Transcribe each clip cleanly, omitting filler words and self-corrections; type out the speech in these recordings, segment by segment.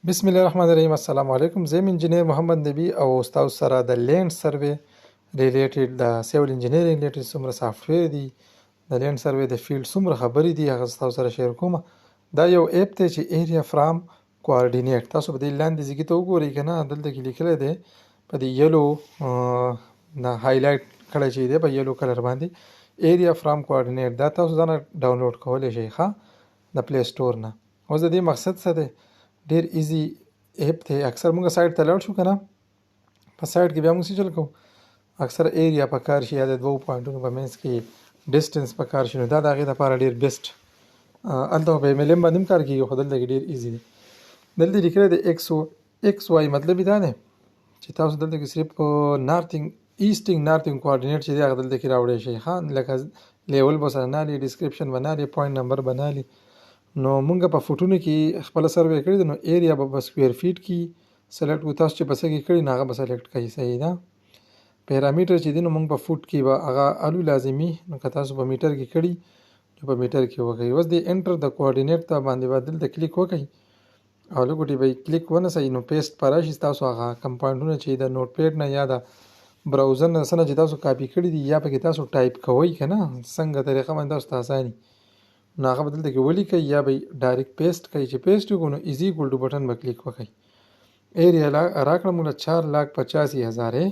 بسم الله الرحمن الرحیم. السلام علیکم. زه یم انجینیر محمد نبی او تاسو سره د لینډ سروې ریلیټډ د سیول انجینیرینګ ریلیټډ څومره سافټویر دي، د لینډ سروې د فیلډ څومره خبرې دي هغه زه تاسو سره شیر کوم. دا یو اپ دی چې ایریا فرام کوارډینیټ. تاسو په دې لاندې ځای ته وګورئ که نه، دلته کې لیکلی دی په دې یلو نه هایلایټ کړی چې دی په یلو کلر باندې ایریا فرام کوارډینیټ. دا تاسو ځانه ډاونلوډ کولی شئ ښه د پلی سټور نه. اوس د دې مقصد څه دی؟ ډیر ایزی اپ دی. اکثر موږ سایټ ته لاړ شو که نه، په سایټ کې بیا موږ څه چل کوو، اکثر ایریا په کار شي یا د دوو پوینټونو په منځ کې ډسټنس په کار شي، نو دا د هغې دپاره ډېر بیسټ. هلته په ایم ایل ایم باندې هم کار کېږي خو دلته کې ډېر ایزي دی. دلته لیکلی دی ایکس واي، مطلب یې دا دی چې تاسو دلته کې صرف نارتنګ ایسټنګ نارتنګ کوارډینیټ چې دی هغه دلته کې راوړی شئ ښه، لکه لیول به سره نالي، ډسکرپشن به نالي، پوینټ نمبر به نالي. نو مونږ په فوټونو کې خپله سروې کړې ده، نو ایریا به په سکویر فیټ کې سلیکټ کړو. تاسو چې په څه کې کړي نو هغه به سلیکټ کوي. صحیح ده. پیرامیټر چې دی نو مونږ په فوټ کې به هغه الو لازمي، نو که تاسو په میټر کې کړي نو په میټر کې وکړئ. اوس د انټر د کوارډینیټ ته باندې به دلته کلیک وکړئ او لږ به کلیک ونیسئ، نو پیسټ به راشي ستاسو هغه کم پوینټونه چې د نوټ پیډ نه یا د براوزر نه څه نه چې تاسو کاپي کړي دي یا پکې تاسو ټایپ کوئ که نه، څنګه طریقه باندې تاسو ته اساني، نو هغه به دلته کې ولیکئ یا به ډایرکټ پیسټ کوئ. چې پیسټ وکړو نو ایزي اکول ټو بټن به کلیک وکړئ. ایریا راکړه موږ 4,85,000.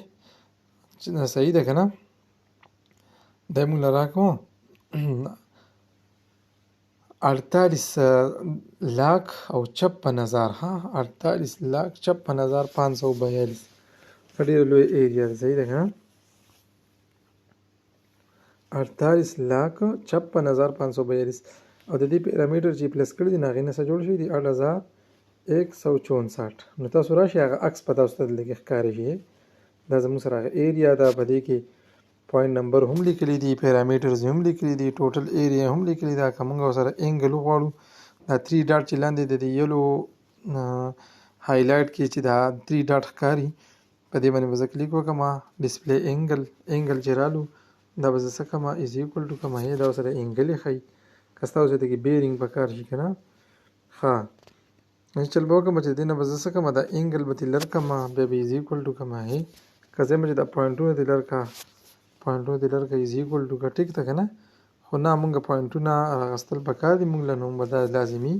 صحیح ده که نه؟ دا موږ راکړو 48,56,000. ها 48,56,542. ډېر لوی ایریا ده. صحیح ده که نه؟ 48,56,542 او د دې پیرامیټر چې پلس کړي دي نو هغې نه څه جوړ شوي دي 8,164. نو تاسو راشئ هغه عکس په تاسو ته دلته کې ښکاري شي. دا زموږ سره هغه ایریا ده، په دې کې پوینټ نمبر هم لیکلي دي، پیرامیټرز هم لیکلي دي، ټوټل ایریا هم لیکلي ده. که موږ ورسره انګل وغواړو دا 3 ډاټ چې لاندې د دې یلو هایلایټ کې چې دا 3 ډاټ ښکاري په دې باندې به زه کلیک وکړم، ډسپلی انګل چې رالو دا به زه څه کړم ایز ایکول ټو کړم، دا ورسره انګل یې ښایي. که ستاسو ته کې بیرینګ په کار شي که نه ښه چل به وکړم چې د دې نه به زه څه کړم دا انګل به ترې لر کړم، بیا به ایز ایکول ټو کړم. که زه یم چې دا پوینټونه دې لر کړه، پوینټونه دې لر کړه ایز ایکول ټو کړه، ټیک ده که نه؟ خو نه موږ پوینټونه راغستل پکار دي موږ له، نو به دا لازمي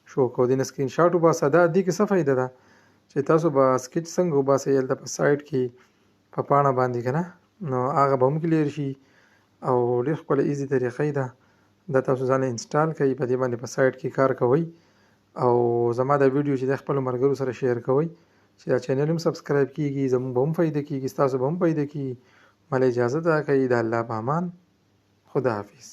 شو کوو. دې نه سکرین شاټ وباسه. دا دې کې څه فایده ده چې تاسو به سکیچ څنګه وباسئ هلته په سایټ کې په پاڼه باندې که نه، نو هغه به هم کلیر شي او ډېر ښکلی ایزي طریقه ده. دا تاسو ځان انسټال کړئ، په دې باندې په سایټ کې کار کوئ او زما دا ویډیو چې د خپلو ملګرو سره شیر کوئ چې دا چینل هم سبسکرایب کیږي، زموږ به هم فایده کیږي، ستاسو به هم فایده کیږي. مله اجازه راکړئ. د الله په امان. خدا حافظ.